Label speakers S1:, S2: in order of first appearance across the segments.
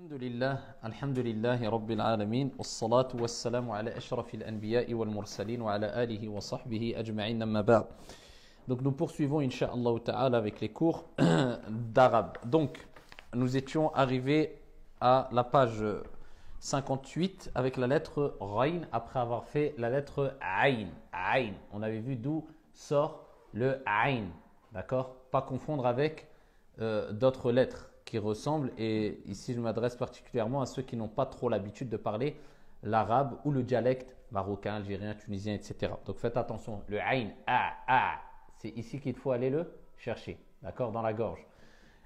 S1: الحمد لله رب العالمين والصلاة والسلام على أشرف الأنبياء والمرسلين وعلى آله وصحبه أجمعين أما بعد. Donc nous poursuivons Inch'Allah Ta'ala avec les cours d'arabe. Donc nous étions arrivés à la page 58 avec la lettre Rain après avoir fait la lettre Ain. Ain. On avait vu d'où sort le Ain. D'accord? Pas confondre avec d'autres lettres qui ressemblent, et ici je m'adresse particulièrement à ceux qui n'ont pas trop l'habitude de parler l'arabe ou le dialecte marocain, algérien, tunisien, etc. Donc faites attention, le aïn, c'est ici qu'il faut aller le chercher, d'accord, dans la gorge.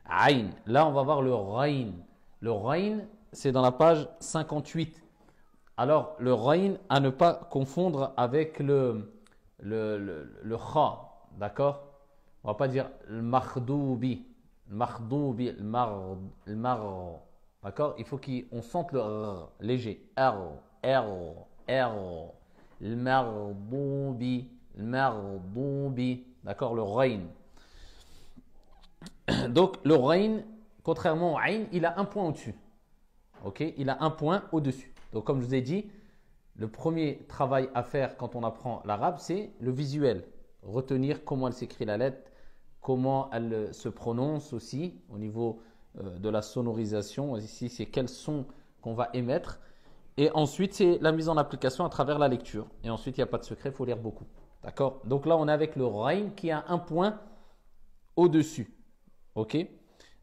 S1: Aïn, là on va voir le rain. Le rain, c'est dans la page 58. Alors le rain, à ne pas confondre avec le kha, d'accord. On va pas dire le makhdoubi. Le makhdoubi, le mar, d'accord. Il faut qu'on sente le r, léger. R, le mardoubi, d'accord, le rain. Donc le rain, contrairement au ain, il a un point au-dessus. Ok, il a un point au-dessus. Donc comme je vous ai dit, le premier travail à faire quand on apprend l'arabe, c'est le visuel. Retenir comment elle s'écrit la lettre, comment elle se prononce aussi au niveau de la sonorisation. Ici, c'est quels sons qu'on va émettre. Et ensuite, c'est la mise en application à travers la lecture. Et ensuite, il n'y a pas de secret, il faut lire beaucoup. D'accord? Donc là, on est avec le rain qui a un point au-dessus. Ok?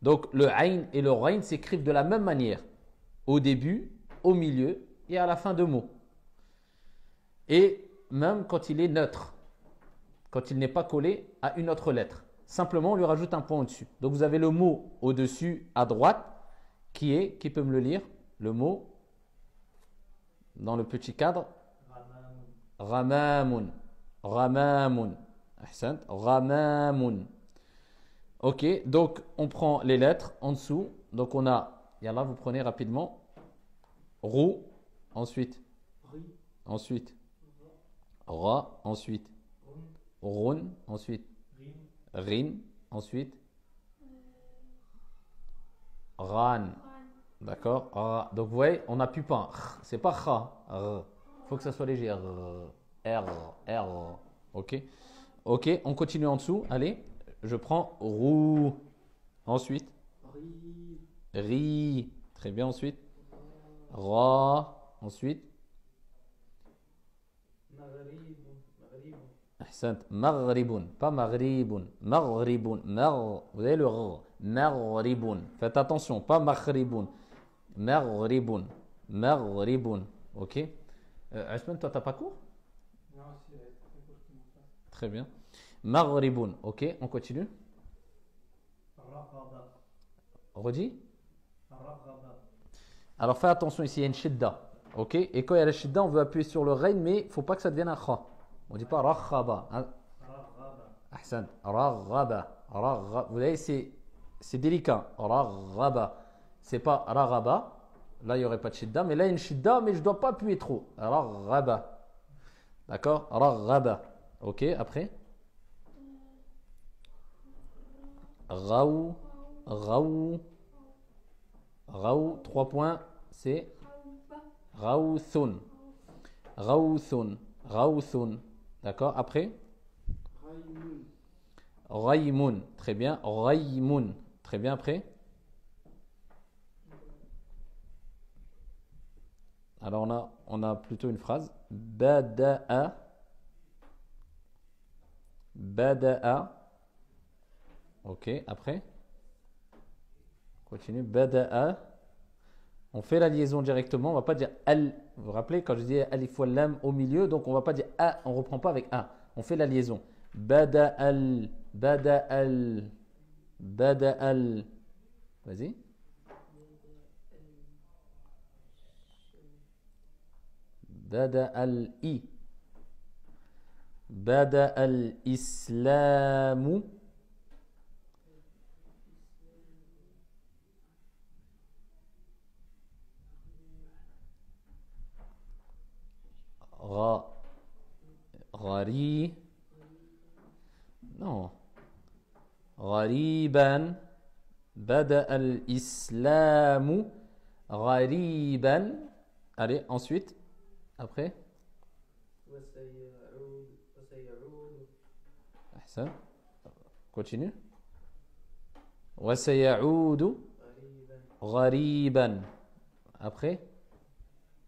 S1: Donc le ain et le rain s'écrivent de la même manière. Au début, au milieu et à la fin de mots. Et même quand il est neutre. Quand il n'est pas collé à une autre lettre. Simplement, on lui rajoute un point au-dessus. Donc, vous avez le mot au-dessus à droite qui peut me le lire? Le mot dans le petit cadre? Ramamun. Ramamun. Ahsant. Ramamun. Ok, donc on prend les lettres en dessous. Donc, on a, yallah, vous prenez rapidement. Rou, ensuite. Ensuite. Ra, ensuite. Run, ensuite. Rin, ensuite. Ran. D'accord? Donc vous voyez, on n'appuie pas. C'est pas kha. Il faut que ça soit léger. R. Ok? Ok, on continue en dessous. Allez, je prends rou. Ensuite. Ri. Très bien, ensuite. Ra. Ensuite. Ahsant. Maghribun, pas maghribun. Maghribun. Vous avez le r. Maghribun. Faites attention, pas maghribun. Maghribun. Maghribun. Ok. Asman, toi, t'as pas cours? Non, c'est cours qui m'en passe. Très bien. Maghribun. Ok, on continue. Redis. Alors fais attention, ici il y a une shidda. Ok. Et quand il y a la shidda, on veut appuyer sur le rein, mais il ne faut pas que ça devienne un kha. On ne dit pas raghaba. Ahsan. Raghaba. Vous voyez, c'est délicat. Raghaba. C'est pas raghaba. Là, il n'y aurait pas de shidda. Mais là, il y a une shidda, mais je ne dois pas appuyer trop. Raghaba. D'accord? Raghaba. Ok, après. Raou. 3 points. C'est Raouthun. D'accord? Après? Raymun. Très bien. Raymun. Très bien. Après? Alors on a plutôt une phrase. Bada'a. Ok. Après? Continue. Bada'a. On fait la liaison directement. On ne va pas dire al. Vous vous rappelez quand je dis alif wal lam au milieu, donc on ne va pas dire a. On ne reprend pas avec a. On fait la liaison. Bada'al. Vas-y. Bada'al-i. Bada'al-islamu. Ghari. Non. Ghariban. Bada al-islamu Ghariban. Allez, ensuite. Après. Ahsan. Continue. وسيعود غريبا. Après.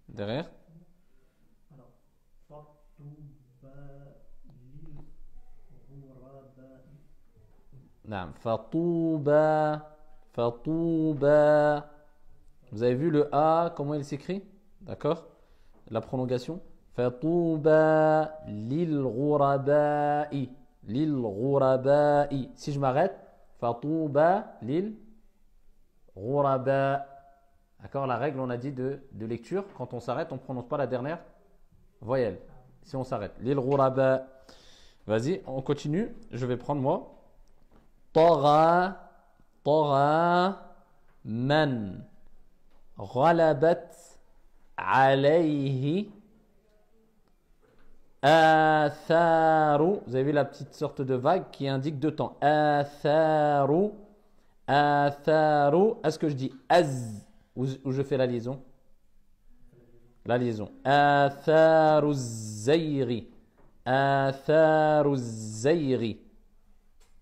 S1: Derrière. Non. Fatouba. Fatouba. Vous avez vu le A, comment il s'écrit? D'accord? La prolongation. Fatouba lil ghuraba'i. Lil ghuraba'i. Si je m'arrête, Fatouba lil ghuraba. D'accord? La règle, on a dit de lecture, quand on s'arrête, on ne prononce pas la dernière voyelle. Si on s'arrête. Lil ghuraba. Vas-y, on continue. Je vais prendre moi. Tagha. Tagha. Man. غلبت عليه آثار. Vous avez vu la petite sorte de vague qui indique deux temps. آثار. آثار. Est-ce que je dis az ou je fais la liaison? La liaison. آثار الزيغ. آثار الزيغ.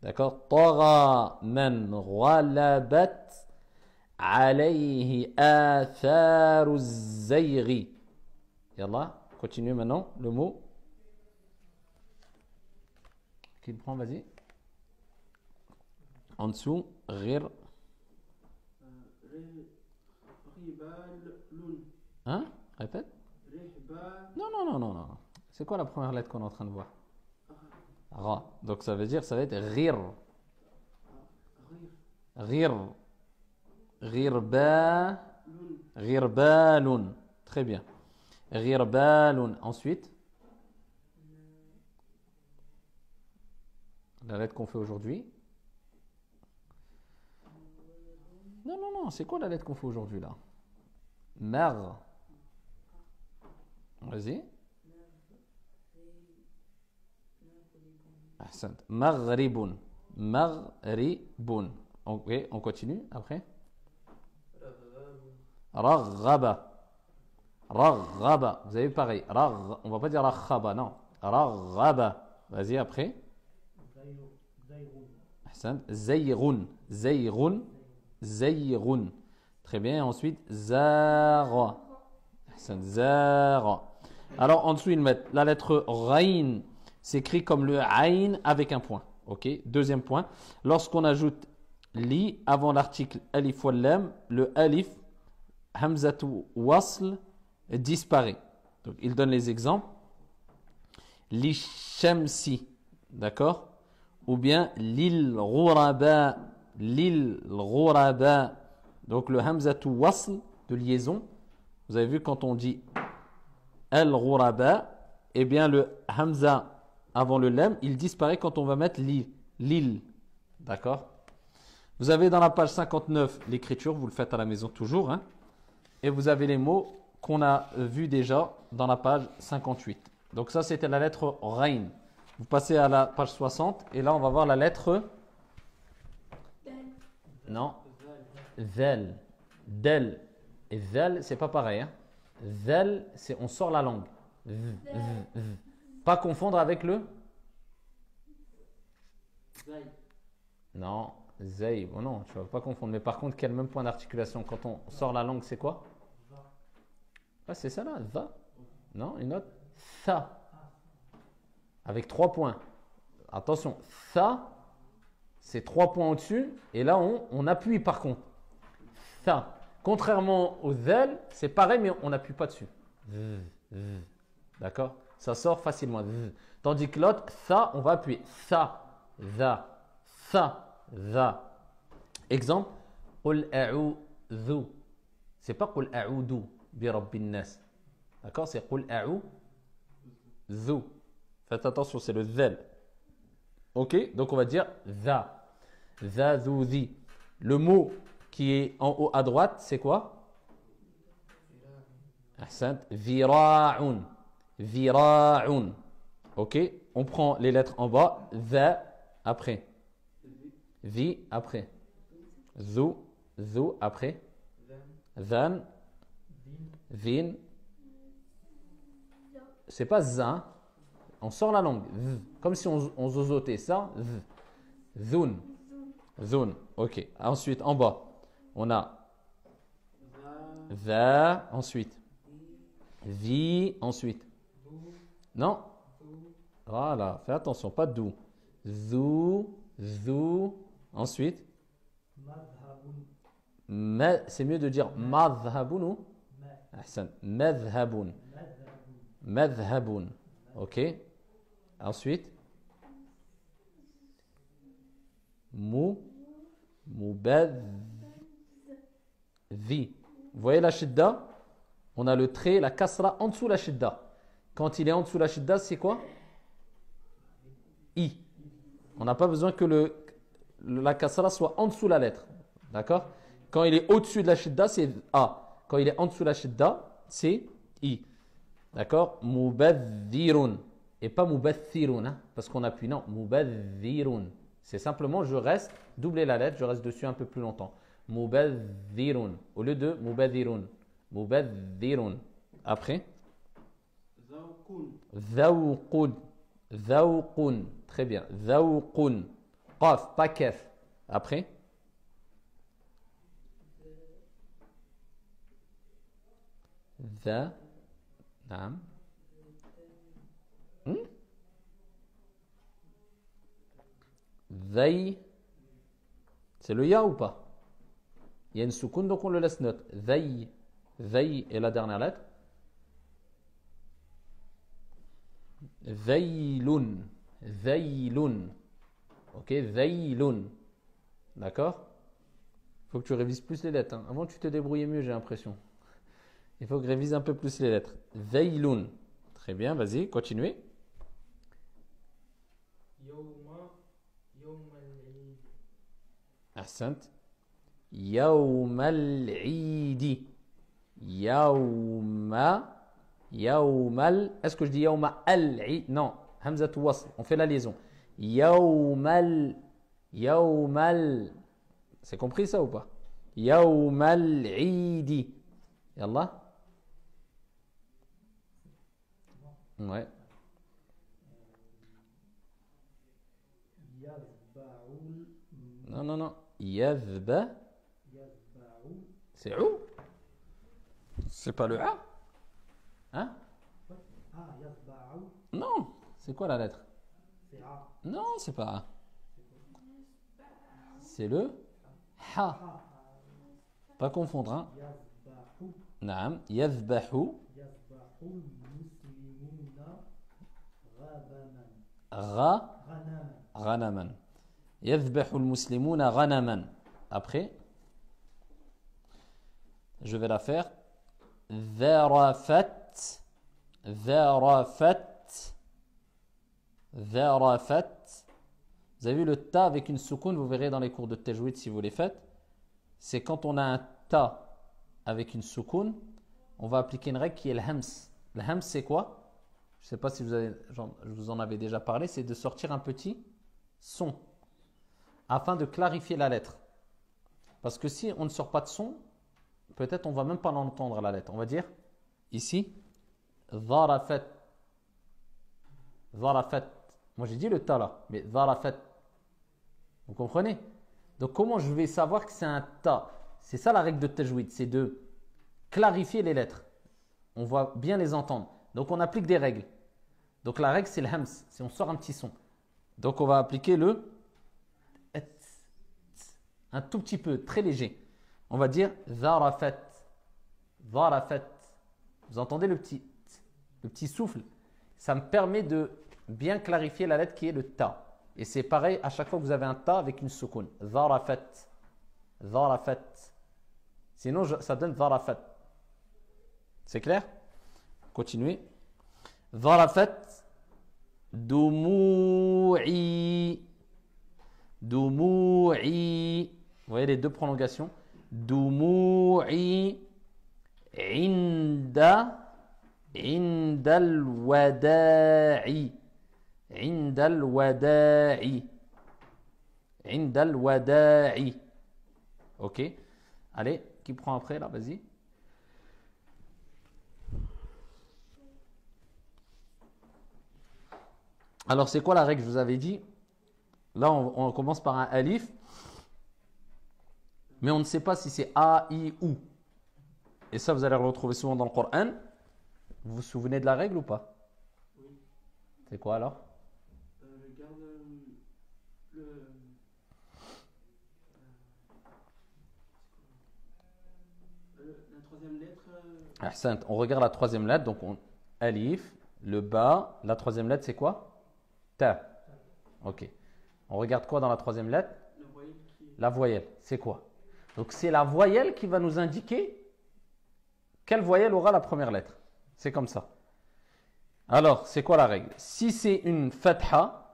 S1: D'accord? طغى من غلبت عليه آثار الزيغ. Yallah, continue maintenant le mot. Qui le prend, vas-y. En dessous, غير. Hein? Répète. Non, non, non, non, non. C'est quoi la première lettre qu'on est en train de voir? Ra. Donc ça veut dire, ça va être غير. غير. غربا. غربال. Très bien. غربال. Ensuite, la lettre qu'on fait aujourd'hui. Non, non, non. C'est quoi la lettre qu'on fait aujourd'hui là? Mar. Vas-y. Ahsant. Maghribun. Maghribun. Ok, on continue après. Raghaba. Raghaba. Vous avez vu pareil. On va pas dire raghaba, non. Raghaba. Vas-y après. Ahsan. Zayrun. Zayrun. Zayrun. Très bien. Ensuite, zara. Ahsan. Zara. Alors en dessous, ils mettent la lettre Rain. S'écrit comme le Ain avec un point. Ok. Deuxième point. Lorsqu'on ajoute li avant l'article alif wal lam, le alif hamzatu wasl disparaît. Donc il donne les exemples. Li shamsi, d'accord? Ou bien lil ghuraba, lil ghuraba. Donc le hamzatu wasl de liaison. Vous avez vu quand on dit al ghuraba, eh bien le hamza avant le lam, il disparaît quand on va mettre li, lil. D'accord? Vous avez dans la page 59 l'écriture, vous le faites à la maison toujours, hein, et vous avez les mots qu'on a vus déjà dans la page 58. Donc ça c'était la lettre Rain. Vous passez à la page 60 et là on va voir la lettre non, Zal. Del. Et Zal c'est pas pareil. Hein. Zal c'est on sort la langue. Pas confondre avec le non. Zay, bon non, tu ne vas pas confondre. Mais par contre, quel même point d'articulation? Quand on sort la langue, c'est quoi? Ah, c'est ça là, va. Non, une autre. Tha. Avec 3 points. Attention, tha, c'est 3 points au-dessus. Et là, on appuie par contre. Tha. Contrairement au zal, c'est pareil, mais on n'appuie pas dessus. D'accord? Ça sort facilement. Tandis que l'autre, tha, on va appuyer. Tha, za, tha. Za. Exemple, Qul a'udhu. C'est pas Qul a'udhu bi rabbin nas. D'accord? C'est Qul a'udhu. Faites attention, c'est le zal. Ok? Donc on va dire za. Za zi. Le mot qui est en haut à droite, c'est quoi? Ahsant. Vira'un. Vira'un. Ok? On prend les lettres en bas. Za après. Vi après. Zou après. Dhan, Vin. C'est pas Zin. On sort la langue. Comme si on zozotait ça. Zun. Zun. Ok. Ensuite, en bas, on a Va. Ensuite. Vi. Ensuite. Non. Voilà. Fais attention. Pas dou. Zou. Zou. Ensuite. C'est mieux de dire madhabun ou Ahsan. Madhabun. Madhabun. Ok. Ensuite. Mubadhi. Vous voyez la shidda? On a le trait, la kasra en dessous la shidda. Quand il est en dessous la shidda, c'est quoi? I. On n'a pas besoin que la kasra soit en dessous la lettre. D'accord? Quand il est au-dessus de la shidda, c'est A. Quand il est en dessous de la shidda, c'est I. D'accord? Mubadhirun. Et pas mubathirun, hein, parce qu'on appuie. Non, mubadhirun. C'est simplement, je reste, doubler la lettre, je reste dessus un peu plus longtemps. Mubadhirun. Au lieu de mubadhirun. Mubadhirun. Après? Zawqun. Zawqun. Très bien. Zawqun. Qaf, pas kef. Après? Naam. Zay. C'est le ya ou pas? Il y a une soukoun, donc on le laisse note. Zay. Zay est la dernière lettre. Zaylun. Zaylun. Ok, Zaylun. D'accord? Il faut que tu révises plus les lettres. Hein. Avant, tu te débrouillais mieux, j'ai l'impression. Il faut que je révise un peu plus les lettres. Zaylun. Très bien, vas-y, continuez. Ahsant. Yawm al-Eid. Est-ce que je dis Yawm al-Eid? Non. Hamza wasl. On fait la liaison. Yawm al. C'est compris ça ou pas? Yawm al-Eid. Yallah. Ouais. Non, non, non. Yazba. C'est ou? C'est pas le A? Hein? Non. C'est quoi la lettre? Non, c'est pas A. C'est le Ha. Pas confondre, hein? Naam. Yazbahu. Ghanaman. Yazbahu al-muslimuna ghanaman. Après, je vais la faire. Dharafat. Dharafat. Dharafat. Vous avez vu le ta avec une soukoun, vous verrez dans les cours de tajwid si vous les faites. C'est quand on a un ta avec une soukoun, on va appliquer une règle qui est le hams. Le hams, c'est quoi? Je ne sais pas si je vous en avais déjà parlé, c'est de sortir un petit son afin de clarifier la lettre. Parce que si on ne sort pas de son, peut-être on ne va même pas l'entendre la lettre. On va dire ici, dharafat. Dharafat. Moi j'ai dit le ta là, mais dharafat. Vous comprenez? Donc comment je vais savoir que c'est un ta? C'est ça la règle de tajwid, c'est de clarifier les lettres. On va bien les entendre. Donc on applique des règles. Donc la règle c'est le hams, c'est on sort un petit son. Donc on va appliquer le un tout petit peu, très léger. On va dire dharafat. Dharafat. Vous entendez le petit souffle? Ça me permet de bien clarifier la lettre qui est le ta. Et c'est pareil à chaque fois que vous avez un ta avec une soukoun. Dharafat. Dharafat. Sinon, ça donne dharafat. C'est clair? Continuez. Dharafat. Dumu'i. Dumu'i. Vous voyez les deux prolongations. Dumu'i. Inda. Indal wada'i. Indal wada'i. Indal wada'i. Ok. Allez, qui prend après là, vas-y. Alors c'est quoi la règle, je vous avais dit? Là on commence par un alif, mais on ne sait pas si c'est A, I, ou. Et ça vous allez le retrouver souvent dans le Coran. Vous vous souvenez de la règle ou pas?
S2: Oui.
S1: C'est quoi alors?
S2: Je garde la troisième lettre.
S1: Ahsant, on regarde la troisième lettre, donc alif, le bas, la troisième lettre c'est quoi? Ta. Ok. On regarde quoi dans la troisième lettre?
S2: La voyelle
S1: La voyelle, c'est quoi? Donc c'est la voyelle qui va nous indiquer quelle voyelle aura la première lettre. C'est comme ça. Alors, c'est quoi la règle? Si c'est une fatha,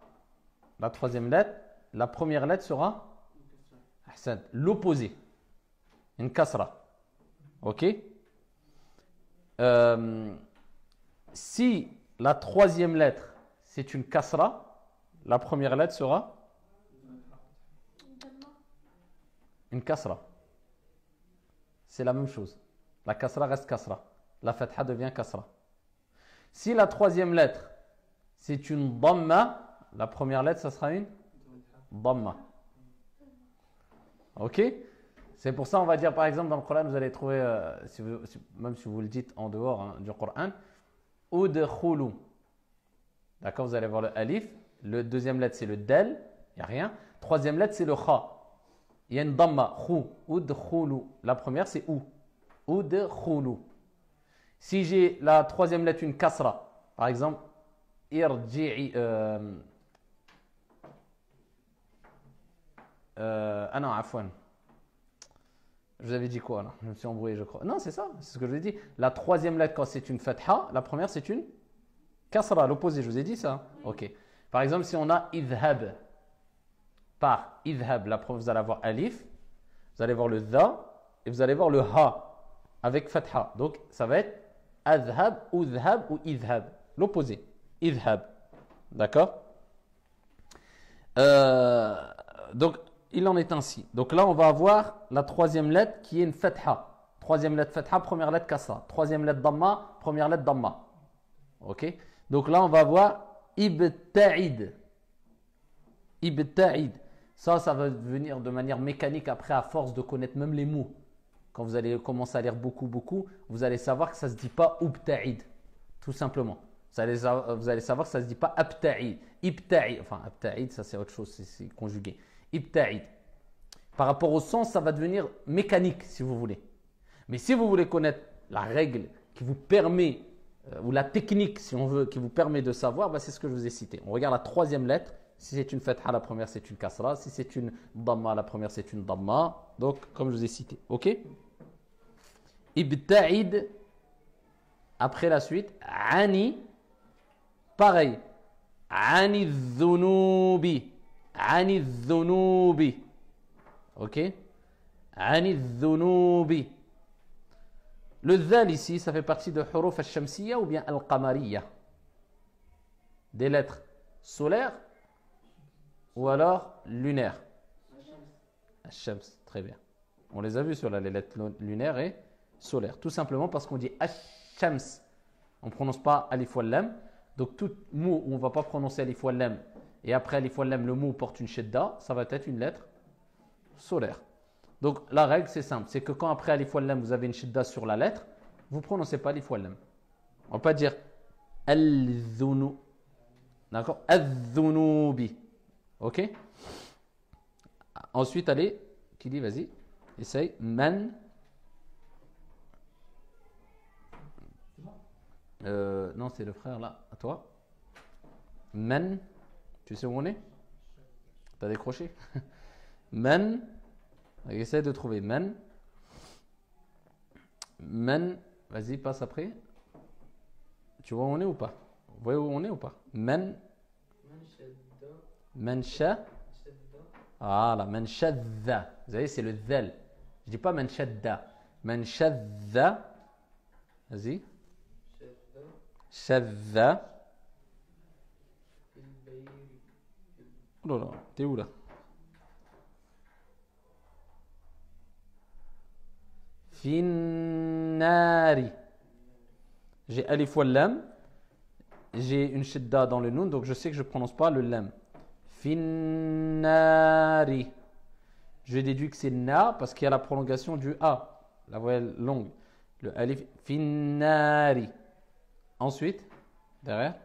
S1: la troisième lettre, la première lettre sera ahsant, l'opposé. Une kasra. Ok? Si la troisième lettre, c'est une kasra, la première lettre sera une kasra. C'est la même chose. La kasra reste kasra. La fatha devient kasra. Si la troisième lettre, c'est une dhamma, la première lettre, ça sera une dhamma. Ok? C'est pour ça, on va dire, par exemple, dans le Coran, vous allez trouver, même si vous le dites en dehors du Coran, udkhulu. D'accord? Vous allez voir le alif. Le deuxième lettre, c'est le del. Il n'y a rien. Troisième lettre, c'est le kha. Il y a une dhamma. Khu. Udkhulu. La première, c'est ou. Udkhulu. Si j'ai la troisième lettre, une kasra, par exemple, irji'i. Ah non, afwan. Je vous avais dit quoi là? Je me suis embrouillé, je crois. Non, c'est ça, c'est ce que je vous ai dit. La troisième lettre, quand c'est une fatha, la première, c'est une kasra, l'opposé. Je vous ai dit ça? Ok. Par exemple, si on a idhab, par idhab, la première, vous allez avoir alif, vous allez voir le dha, et vous allez voir le ha, avec fatha. Donc, ça va être adhab, udhab ou idhab. L'opposé. Idhab. D'accord? Donc, il en est ainsi. Donc là, on va avoir la troisième lettre qui est une fatha. Troisième lettre fatha, première lettre kasra. Troisième lettre dhamma, première lettre dhamma. Ok? Donc là, on va avoir ibta'id. Ibta'id. Ça va venir de manière mécanique après, à force de connaître même les mots. Quand vous allez commencer à lire beaucoup, vous allez savoir que ça ne se dit pas ubta'id. Tout simplement. Vous allez savoir que ça ne se dit pas abta'id. Ibta'id. Enfin, abta'id, ça c'est autre chose, c'est conjugué. Ibta'id. Par rapport au sens, ça va devenir mécanique, si vous voulez. Mais si vous voulez connaître la règle qui vous permet, ou la technique, si on veut, qui vous permet de savoir, bah, c'est ce que je vous ai cité. On regarde la troisième lettre. Si c'est une fatha, la première, c'est une kasra. Si c'est une dhamma, la première, c'est une dhamma. Donc, comme je vous ai cité. OK? Ibta'id. Après la suite, ani. Pareil. Ani dhunubi. Ani dhunubi. Ok? Ani dhunubi. Le dhal ici, ça fait partie de huruf al-shamsiyya ou bien al-qamariyya. Des lettres solaires ou alors lunaires. Al-shams, très bien. On les a vus sur les lettres lunaires et solaires. Tout simplement parce qu'on dit al-shams. On ne prononce pas alif wal lam. Donc tout mot où on ne va pas prononcer alif wal lam et après alif wal lam le mot porte une shadda, ça va être une lettre solaire. Donc la règle c'est simple, c'est que quand après alif wal lam vous avez une shadda sur la lettre, vous ne prononcez pas alif wal lam. On ne va pas dire al-dhunu. D'accord? Al-dhunubi. Ok? Ensuite, allez, qui dit vas-y, essaye. Man. Non, c'est le frère là, à toi. Man, tu sais où on est? T'as décroché? Man, essaye de trouver man. Man, vas-y, passe après. Tu vois où on est ou pas? Vous voyez où on est ou pas? Man. Mansha. Ah là, manshadda. Vous savez, c'est le dhal. Je dis pas manshadda. Manshadda. Vas-y. Shadda. Oh là là, t'es où là? Finnari. J'ai alif wal lam. J'ai une shidda dans le noun, donc je sais que je ne prononce pas le lam. Finnari. Je déduis que c'est na parce qu'il y a la prolongation du a, la voyelle longue. Le alif. Finnari. Ensuite, derrière.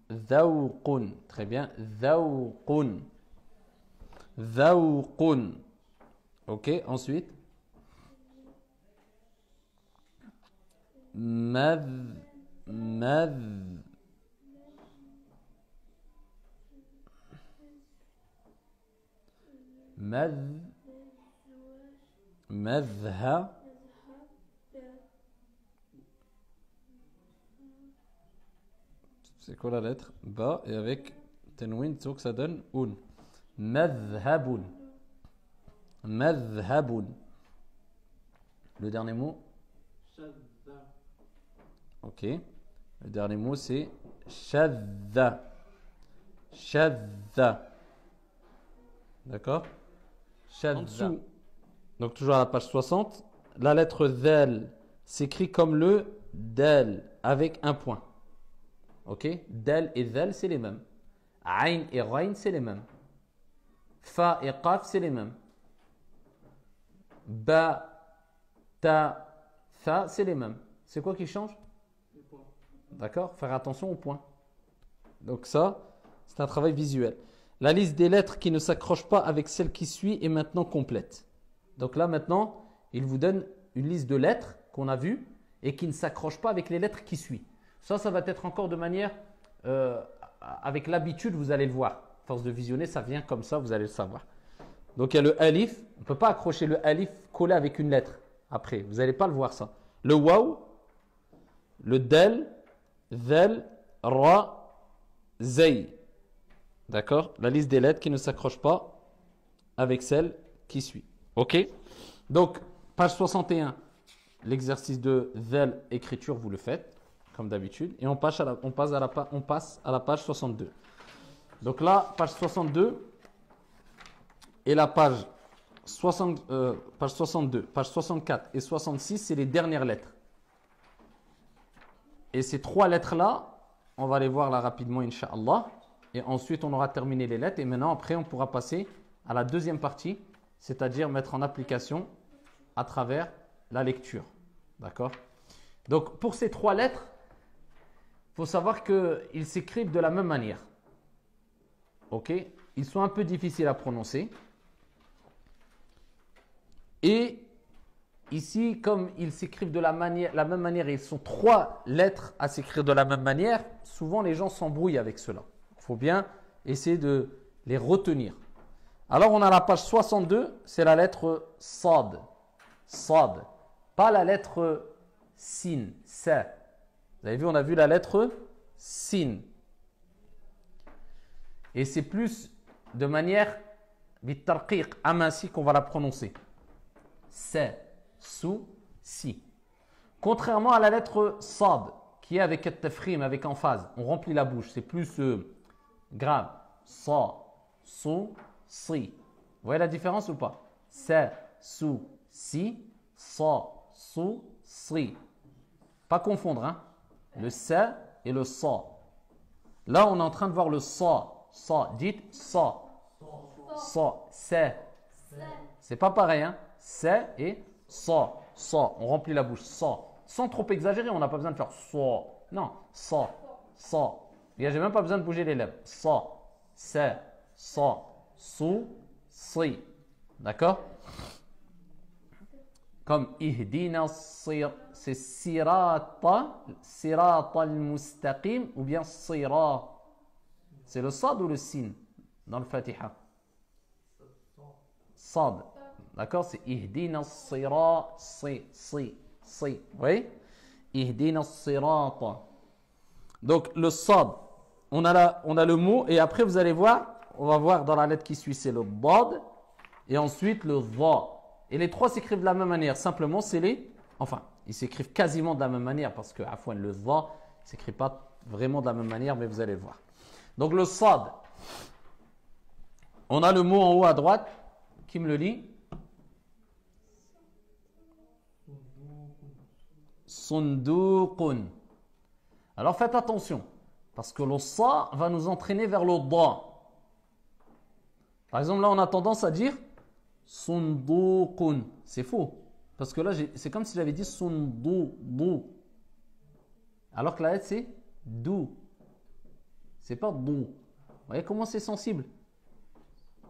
S1: Dhawqun. Très bien. Dhawqun. Dhawqun. Ok, ensuite. Madh. Madha. C'est quoi la lettre? Ba et avec tenwin, donc ça donne un. Madhhabun. Madhhabun. Le dernier mot?
S2: Shadda.
S1: Ok. Le dernier mot c'est shadda. Shadda. D'accord? Shadda. En dessous. Donc toujours à la page 60. La lettre dhal s'écrit comme le dal avec un point. Ok? Dal et dhal c'est les mêmes. Ain et rain c'est les mêmes. Fa et qaf c'est les mêmes. Ba, ta, tha c'est les mêmes. C'est quoi qui change?
S2: Les points.
S1: D'accord? Faire attention aux points. Donc ça, c'est un travail visuel. La liste des lettres qui ne s'accrochent pas avec celle qui suit est maintenant complète. Donc là maintenant, il vous donne une liste de lettres qu'on a vues et qui ne s'accrochent pas avec les lettres qui suivent. Ça va être encore de manière, avec l'habitude, vous allez le voir. À force de visionner, ça vient comme ça, vous allez le savoir. Donc il y a le alif, on ne peut pas accrocher le alif collé avec une lettre. Après, vous n'allez pas le voir ça. Le waw, le dal, dhal, ra, zay. D'accord? La liste des lettres qui ne s'accrochent pas avec celle qui suit. Ok? Donc, page 61, l'exercice de dhal, écriture, vous le faites, comme d'habitude. Et on passe à la page 62. Donc là, page 62 et la page 62, page 64 et 66, c'est les dernières lettres. Et ces trois lettres-là, on va les voir là rapidement, Inch'Allah. Et ensuite, on aura terminé les lettres. Et maintenant, après, on pourra passer à la deuxième partie, c'est-à-dire mettre en application à travers la lecture. D'accord? Donc, pour ces trois lettres, il faut savoir qu'ils s'écrivent de la même manière. Ok? Ils sont un peu difficiles à prononcer. Et ici, comme ils s'écrivent de la même manière, et ils sont trois lettres à s'écrire de la même manière, souvent les gens s'embrouillent avec cela. Il faut bien essayer de les retenir. Alors, on a la page 62, c'est la lettre Sad. Sad. Pas la lettre Sin, Sa. Vous avez vu, on a vu la lettre Sin. Et c'est plus de manière bitarqiq, aminci qu'on va la prononcer. Sa, sou, si. Contrairement à la lettre Sad, qui est avec at-tafkhim, avec emphase. On remplit la bouche, c'est plus grave. Sa, sou, si. Vous voyez la différence ou pas? Sa, sou, si. Sa, sou, si. Pas confondre, hein? Le sa et le sa. Là, on est en train de voir le sa. Sa, dites sa. Sa, sa. C'est pas pareil, hein? Sa et sa. Sa. On remplit la bouche. Sa. Sans trop exagérer, on n'a pas besoin de faire sa. Non, sa. Sa. J'ai même pas besoin de bouger les lèvres. Sa. Sa. Sa. Sou. Si. D'accord? Comme ihdina c'est sirata al-mustaqim ou bien sira. C'est le sad ou le sin dans le Fatiha? Sad. D'accord? C'est ihdina sira si. Oui? Ihdina sirata. Donc le sad, on a le mot et après vous allez voir, on va voir dans la lettre qui suit, c'est le dad et ensuite le dha. Et les trois s'écrivent de la même manière. Simplement, ils s'écrivent quasiment de la même manière parce que, afouan, le dha ne s'écrit pas vraiment de la même manière, mais vous allez le voir. Donc, le sad. On a le mot en haut à droite. Qui me le lit? Sunduqun. Alors faites attention, parce que le sa va nous entraîner vers le da. Par exemple, là, on a tendance à dire sunduqun. C'est faux. Parce que là, c'est comme si j'avais dit sundu. Alors que la lettre, c'est du. C'est pas du. Vous voyez comment c'est sensible?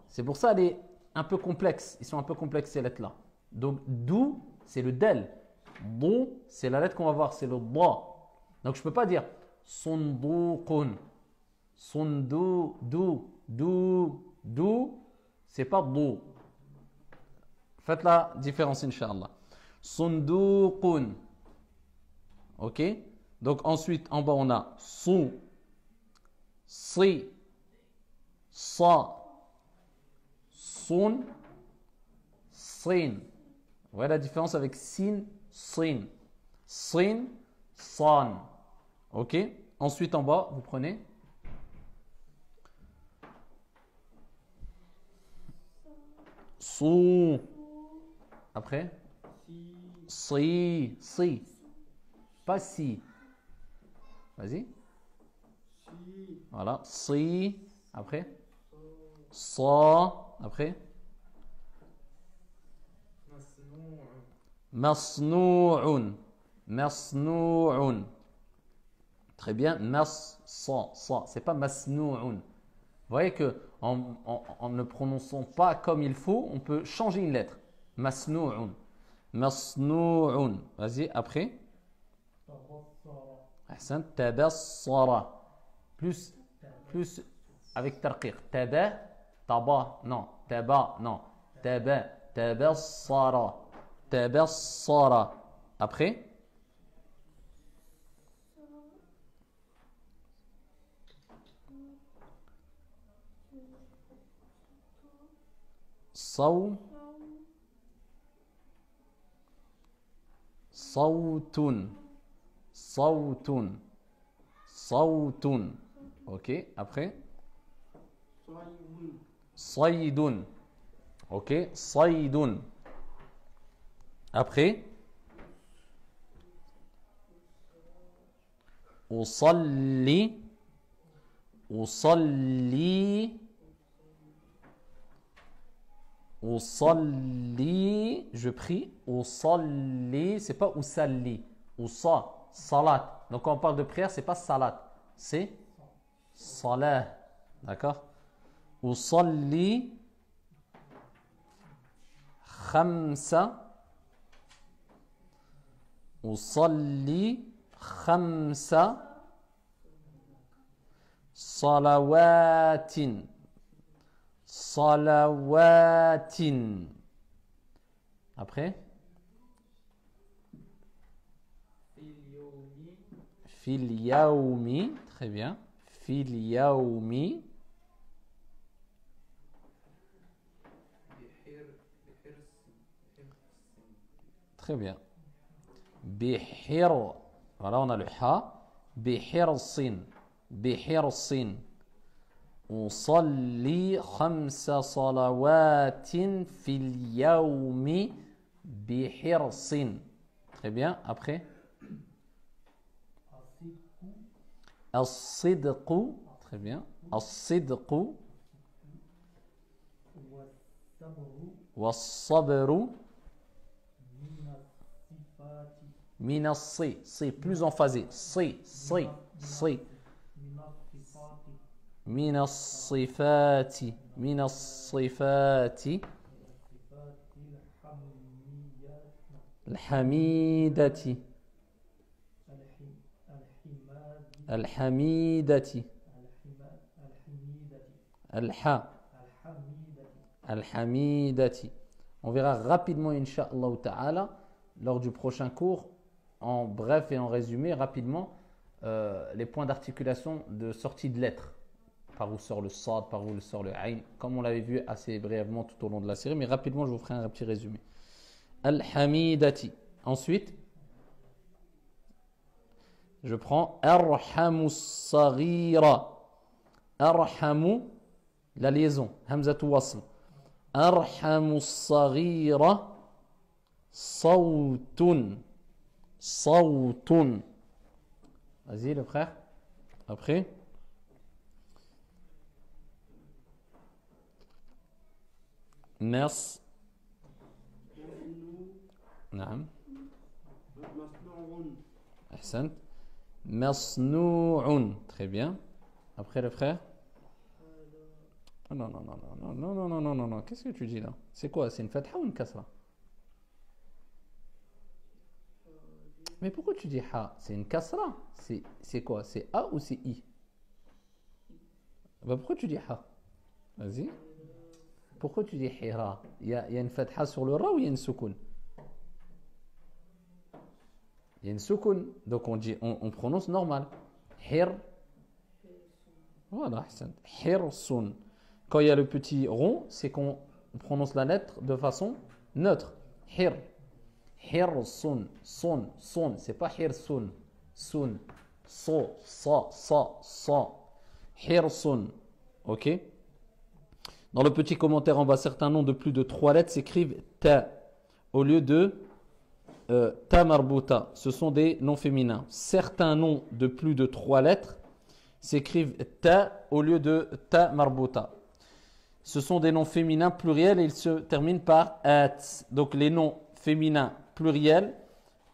S1: C'est pour ça qu'elle est un peu complexe. Ils sont un peu complexes, ces lettres-là. Donc, du, c'est le del. Du, c'est la lettre qu'on va voir, c'est le da. Donc, je ne peux pas dire sunduqun. Sundu, du, c'est pas du. Faites la différence, Inch'Allah. Sunduqun. Ok? Donc, ensuite, en bas, on a su, si, sa, sun, sin. Vous voyez la différence avec sin, sin. Sin, san. Ok? Ensuite, en bas, vous prenez su. Après? Si. Pas si. Vas-y. Voilà. Si. Après? Sa. Après? Masnu'un. Masnu'un. Très bien. Sa. C'est pas masnu'un. Vous voyez que en ne prononçant pas comme il faut, on peut changer une lettre. Masnu'un. Masnu'un. Vas-y, après. Ahsan. Tabassara. Plus avec tarqiq. Taba, non. Tabassara. Après. Sautun. Ok, après. Saydun. Ok, saydun. Après. Usalli, je prie. Usalli, c'est pas usalli. Salat. Donc quand on parle de prière, c'est pas salat, c'est salah. D'accord? Usalli khamsa. Usalli khamsa salawatin. Après? Fil yaoumi. Très bien. Fil yaoumi. Très bien. Bihir. Voilà, on a le ha. Bihirsin. Usalli khamsa salawatin fil yaoumi bihirsin. Très bien. Après? As-sidqu. Très bien. As-sidqu. Was-sabru. Minassi. C'est plus emphasé. Si. Minassifati. Alhamidati. Alhamidati. On verra rapidement, Inch'Allah Ta'ala, lors du prochain cours, en bref et en résumé, rapidement, les points d'articulation de sortie de lettres. Par où sort le sad, par où sort le ayn, comme on l'avait vu assez brièvement tout au long de la série, mais rapidement, je vous ferai un petit résumé. Al-Hamidati. Ensuite, je prends Arhamu Saghira. Arhamu, la liaison. Hamzatu wasl. Arhamu Saghira. Sawtun. Sawtun. Vas-y, le frère. Après. Nas. نعم. أحسنت. مصنوع. Très bien. Après, le frère. Non, non, non, non, non, non, non, non, non, non. Qu'est-ce que tu dis là? C'est quoi? C'est une fatha ou une kasra? Mais pourquoi tu dis ha? C'est une kasra? C'est quoi? C'est a ou c'est i? Bah pourquoi tu dis ha? Vas-y. Pourquoi tu dis hira? Il y a une fatha sur le ra ou il y a une soukoun? Il y a une soukoun. Donc on prononce normal. Hir. Voilà, ahsan. Hirsun. Quand il y a le petit rond, c'est qu'on prononce la lettre de façon neutre. Hir. Hirsun. Son. Son. C'est pas hirsun. Sun. So. Sa. Sa. Sa. Hirsun. Ok? Dans le petit commentaire en bas, certains noms de plus de 3 lettres s'écrivent ta au lieu de ta marbuta. Ce sont des noms féminins. Certains noms de plus de 3 lettres s'écrivent ta au lieu de ta marbuta. Ce sont des noms féminins pluriels et ils se terminent par at. Donc les noms féminins pluriels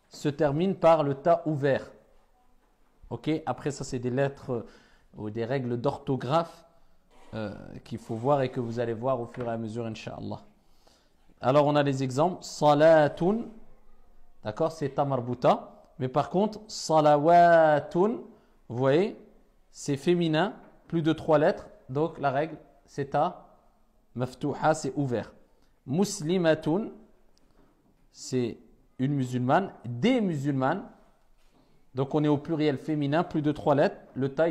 S1: se terminent par le ta ouvert. Ok? Après ça, c'est des lettres ou des règles d'orthographe qu'il faut voir et que vous allez voir au fur et à mesure, Inch'Allah. Alors on a les exemples. Salatun, d'accord, c'est ta marbuta. Mais par contre, salawatun, vous voyez, c'est féminin, plus de 3 lettres. Donc la règle, c'est ta maftuha, c'est ouvert. Muslimatun, c'est une musulmane. Des musulmanes, donc on est au pluriel féminin, plus de 3 lettres. Le ta,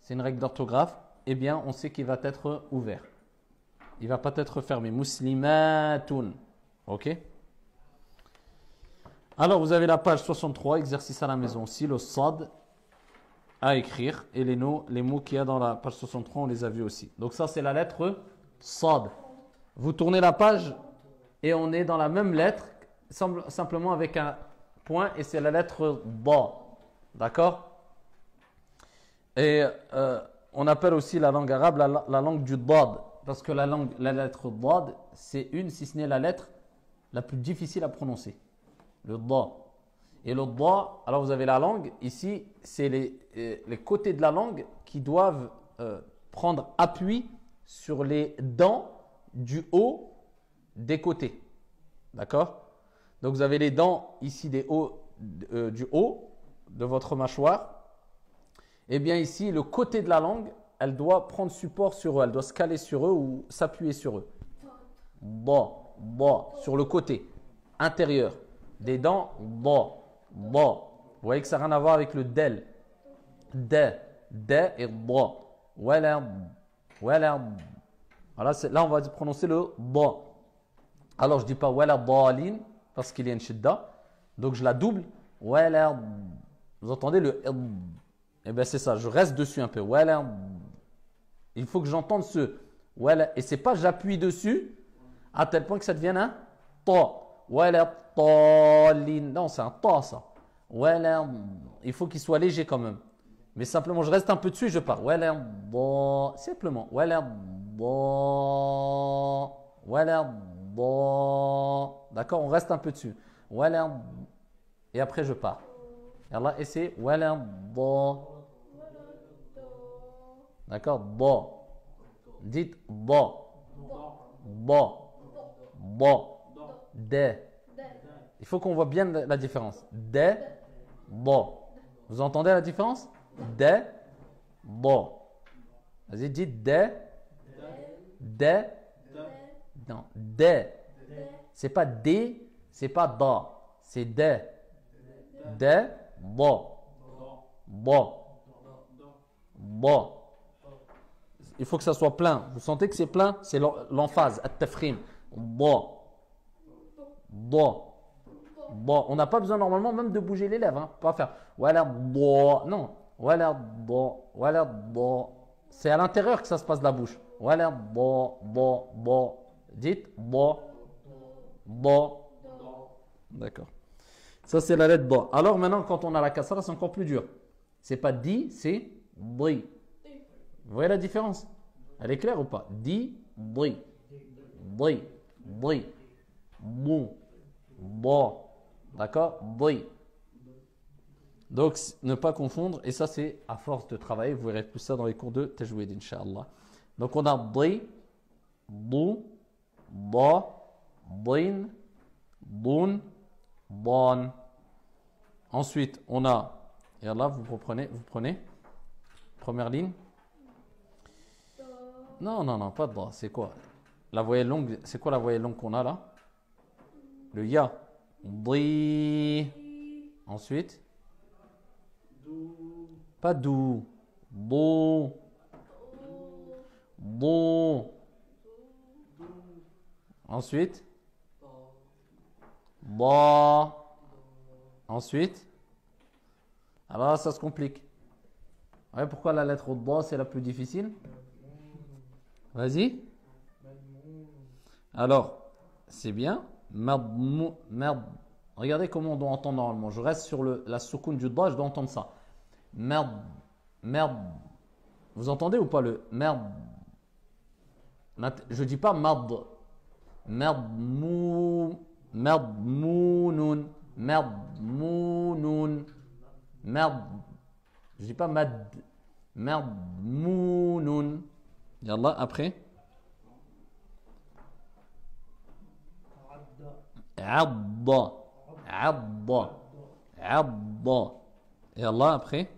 S1: c'est une règle d'orthographe. Eh bien, on sait qu'il va être ouvert. Il ne va pas être fermé. Muslimatun. Ok? Alors, vous avez la page 63, exercice à la maison aussi, le sad à écrire. Et les mots qu'il y a dans la page 63, on les a vus aussi. Donc ça, c'est la lettre sad. Vous tournez la page et on est dans la même lettre, simplement avec un point, et c'est la lettre ba. D'accord? Et on appelle aussi la langue arabe la langue du dad, parce que la lettre dad, c'est si ce n'est la lettre la plus difficile à prononcer. Le da. Et le da, alors vous avez la langue, ici, c'est les côtés de la langue qui doivent prendre appui sur les dents du haut des côtés. D'accord? Donc vous avez les dents ici du haut de votre mâchoire. Eh bien ici, le côté de la langue, elle doit prendre support sur eux, elle doit se caler sur eux ou s'appuyer sur eux. Ba, sur le côté intérieur des dents, ba. Vous voyez que ça n'a rien à voir avec le del. De et ba. Voilà. Voilà, là on va prononcer le ba. Alors je ne dis pas wala dalin parce qu'il y a une shidda, donc je la double. Wala. Vous entendez le eh bien c'est ça, je reste dessus un peu. Voilà. Il faut que j'entende ce voilà. Et c'est pas j'appuie dessus à tel point que ça devienne un ta. Voilà talin. Non, c'est un ta ça. Voilà. Il faut qu'il soit léger quand même. Mais simplement je reste un peu dessus et je pars. Voilà. Simplement. Voilà. Voilà. D'accord, on reste un peu dessus. Voilà. Et après je pars. Et c'est voilà. D'accord? Ba. Dites ba. Ba. Ba. De. Il faut qu'on voit bien la différence. De. Ba. Vous entendez la différence? De. Ba. Vas-y, dites de. De. Non. De. C'est pas D, c'est pas da. C'est de. De. Ba. Ba. Ba. Il faut que ça soit plein. Vous sentez que c'est plein? C'est l'emphase, at-tafkhim. Ba. Ba. Ba. On n'a pas besoin normalement même de bouger les lèvres. Hein. Pas faire voilà ba. Non. Voilà ba. Voilà ba. C'est à l'intérieur que ça se passe de la bouche. Voilà ba. Ba. Ba. Dites ba. Ba. D'accord. Ça, c'est la lettre Da. Alors maintenant, quand on a la kasra, c'est encore plus dur. C'est pas di, c'est di. Vous voyez la différence? Elle est claire ou pas? Di, di. Di, di. Bou, ba. D'accord? Di. Donc, ne pas confondre. Et ça, c'est à force de travailler. Vous verrez plus ça dans les cours de Tajwid, Inch'Allah. Donc, on a di, bou, ba, din, boun, bon. Ensuite, on a, et là, vous prenez, première ligne. Non, non, non, pas de da. C'est quoi? La voyelle longue, c'est quoi la voyelle longue qu'on a là? Le ya. Di. Ensuite,
S2: Do.
S1: pas dou. Bo. Bo.
S2: Do.
S1: Ensuite,
S2: Ba.
S1: ba. Ensuite, alors là, ça se complique. Vous voyez pourquoi la lettre da, c'est la plus difficile? Vas-y. Alors, c'est bien. Regardez comment on doit entendre normalement. Je reste sur la soukoun du da, je dois entendre ça. Merde. Merde. Vous entendez ou pas le merde? Je dis pas mad. Merde mou. Merde mounoun. Merde mounoun. Merde. Je dis pas mad. Merde mounoun. Yallah, après. Adda. Adda. Adda. Yallah, après.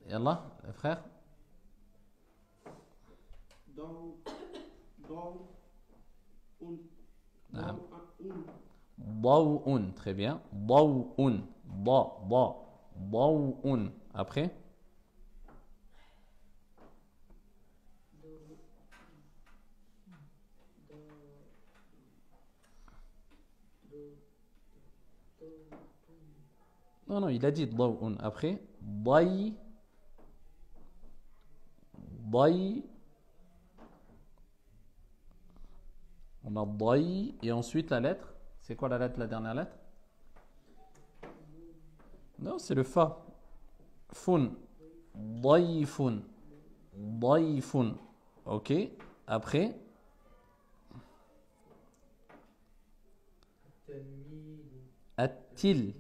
S1: Yallah, frère.
S2: Do. Do. Un.
S1: Naam.
S2: Un.
S1: Daw'un, très bien. Daw'un. Da. Daw'un. Après. Non, non, il a dit daw'un. Après. Day. Day. On a day. Et ensuite la lettre. C'est quoi la lettre, la dernière lettre? Non, c'est le fa. Fun. Dayfun. Dayfun. Ok. Après. At-til.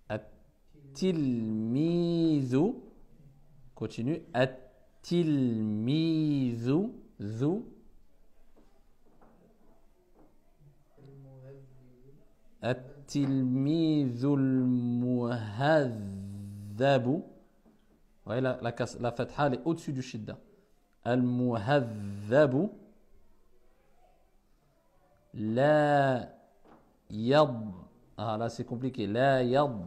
S1: At-tilmizu. Continue. At-tilmizu. Zu. التلميذ المهذب. Ouais, la fatha elle est au-dessus du shidda. المهذب. لا يض. Ah là c'est compliqué. لا يض.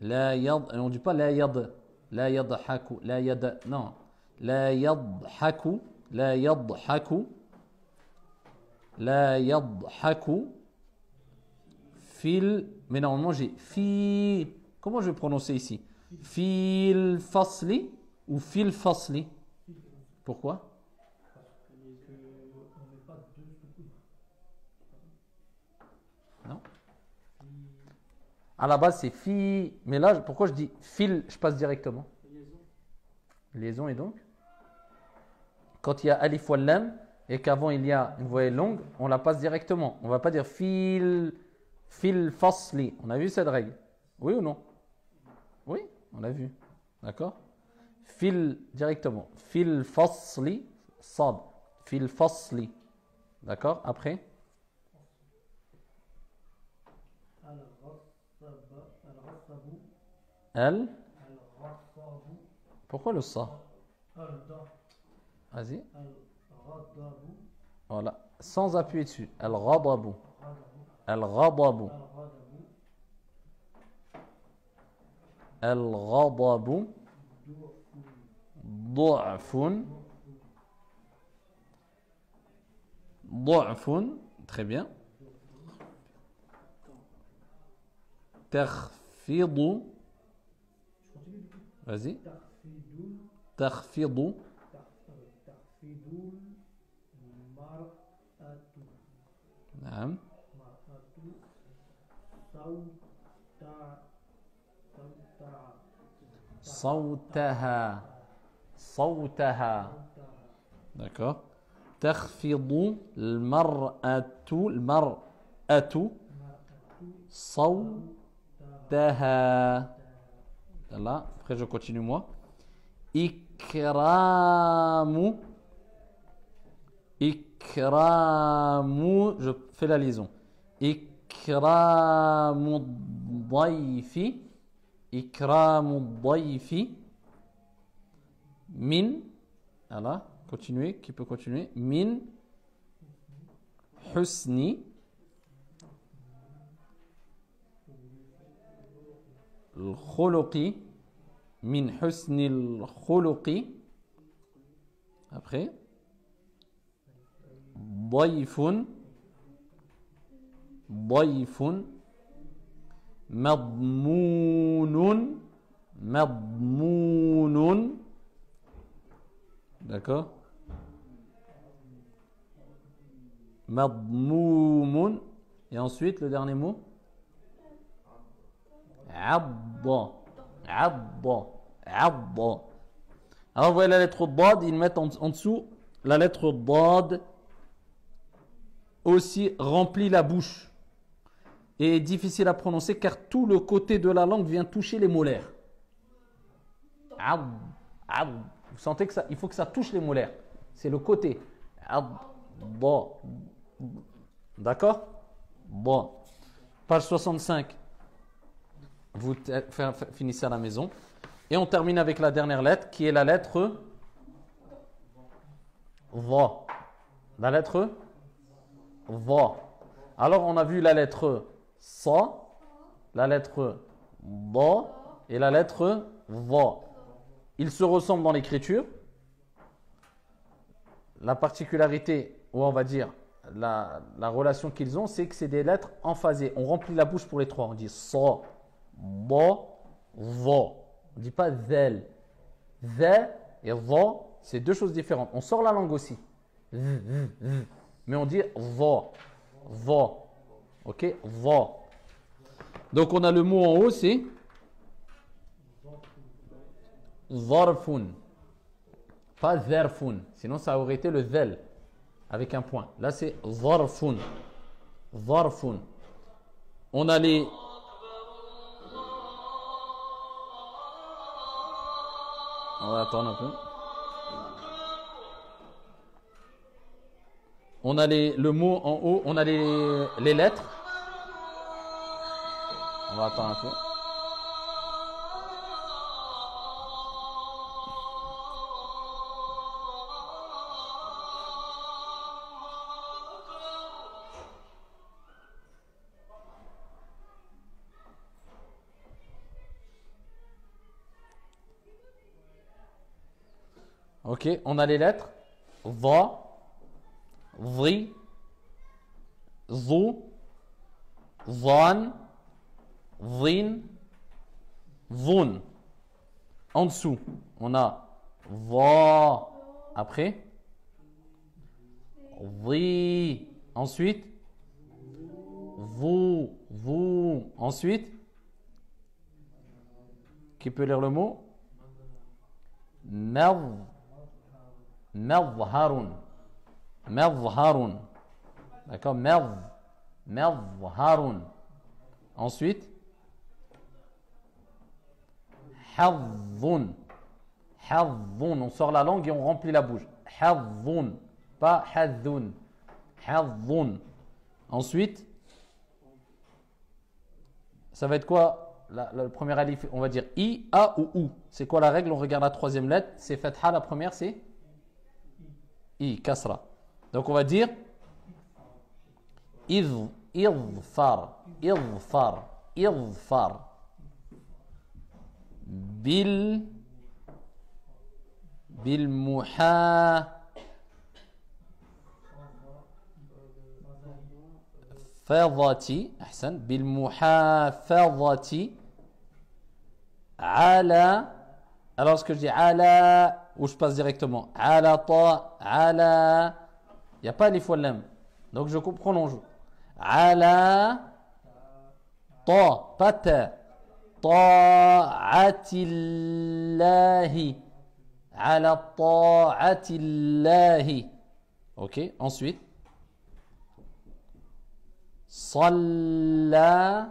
S1: لا يض. On dit pas لا يض. لا يضحك. لا يد. Non. لا يضحك. لا يضحك. لا يضحك. Fil, mais normalement j'ai fi. Comment je vais prononcer ici? Fil fasli ou fil fasli? Pourquoi? Non. À la base c'est fi, mais là pourquoi je dis fil? Je passe directement. Liaison et donc? Quand il y a alif ou lam et qu'avant il y a une voyelle longue, on la passe directement. On va pas dire fil. Fil fasli. On a vu cette règle? Oui ou non? Oui, on l'a vu. D'accord? Fil directement. Fil fasli. Sad. Fil fasli. D'accord? Après? El. Pourquoi le sa? Vas-y. Voilà. Sans appuyer dessus. El-ghadabu. El-ghadabu. El-ghadabu. Du'fun. Du'fun. Très bien. Takhfidu. Vas-y. Takhfidu. نعم صوتها صوتها d'accord تخفض المرأة صوتها. Là, après je continue moi. إكرام je fais la liaison. إكرام الضيف من, voilà, continuez, qui peut continuer, من حسن الخلق من حسن الخلق. Après ضيف مضمون d'accord مضموم. Et ensuite le dernier mot عض. Alors vous voyez la lettre Dad, ils mettent en dessous la lettre Dad aussi remplit la bouche et est difficile à prononcer car tout le côté de la langue vient toucher les molaires. Vous sentez que ça, il faut que ça touche les molaires. C'est le côté. D'accord? Bon. Page 65. Vous finissez à la maison. Et on termine avec la dernière lettre qui est la lettre Va. La lettre Va. Alors on a vu la lettre Sa, la lettre Ba et la lettre Va. Ils se ressemblent dans l'écriture. La particularité, ou on va dire la relation qu'ils ont, c'est que c'est des lettres emphasées. On remplit la bouche pour les trois. On dit Sa, Ba, Va. On ne dit pas Zel. Ze et Va, c'est deux choses différentes. On sort la langue aussi. Mais on dit Va. Ok, Va. Donc on a le mot en haut, c'est Zarfun. Pas Zarfun. Sinon ça aurait été le Zel avec un point. Là c'est Zarfun. On a les... On va attendre un peu. On a le mot en haut, on a les lettres. On va attendre un peu. Ok, on a les lettres. Va, Zi, Zu, Zan, Zin, Zun. En dessous, on a Va. Après, Zi. Ensuite, Vu. Ensuite, qui peut lire le mot? Mezharun. D'accord? Mezharun. Ensuite, Hazzun. On sort la langue et on remplit la bouche. Hazzun. Pas Hazzun. Hazzun. Ensuite, ça va être quoi? Le premier alif, on va dire I, A ou OU. C'est quoi la règle? On regarde la troisième lettre. C'est Fatha, la première c'est I, Kasra. Donc on va dire Idfar. بالمحافظة على. Alors ce que je dis ala, ou je passe directement ala ta, ala Il n'y a pas alif wa lam. Donc je prolonge. Ala ta, pas ta. Ta'atillahi. Ala ta'atillahi. Ok, ensuite. Salla.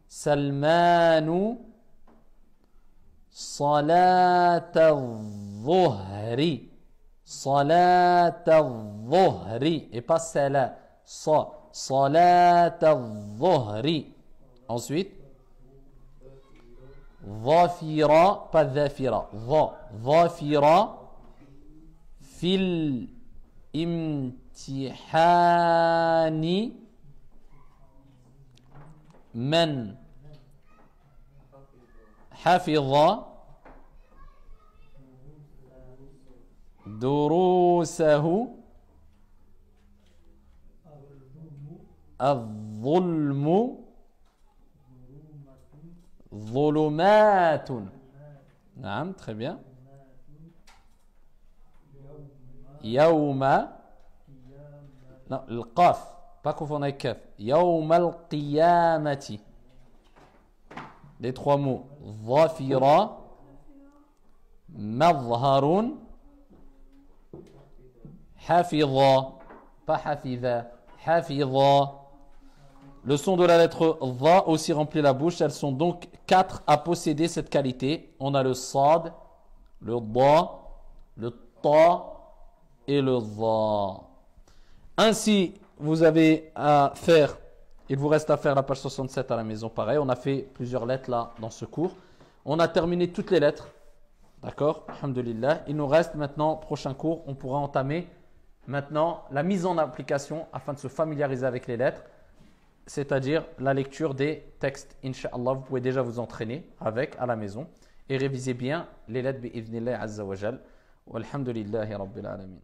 S1: Salmanu. صلاة الظهر صلاة الظهر et pas cela صلاة الظهر ensuite ظافرة pas ظافرة ظافرة في الامتحان من حفظ دروسه الظلم ظلمات نعم très bien يوم non القاف pas confondre avec kaf يوم القيامة les trois mots ظافرة مظهر حفظ pas حفظ حفظ. Le son de la lettre va aussi remplit la bouche. Elles sont donc 4 à posséder cette qualité. On a le sad, le da, le ta et le dha. Ainsi, vous avez à faire, il vous reste à faire la page 67 à la maison. Pareil, on a fait plusieurs lettres là dans ce cours. On a terminé toutes les lettres. D'accord, alhamdulillah. Il nous reste maintenant, prochain cours, on pourra entamer maintenant la mise en application afin de se familiariser avec les lettres, c'est-à-dire la lecture des textes. Inch'Allah, vous pouvez déjà vous entraîner avec à la maison et réviser bien les lettres bi'idhnillah azza wa jal. Walhamdulillahi rabbil alamin.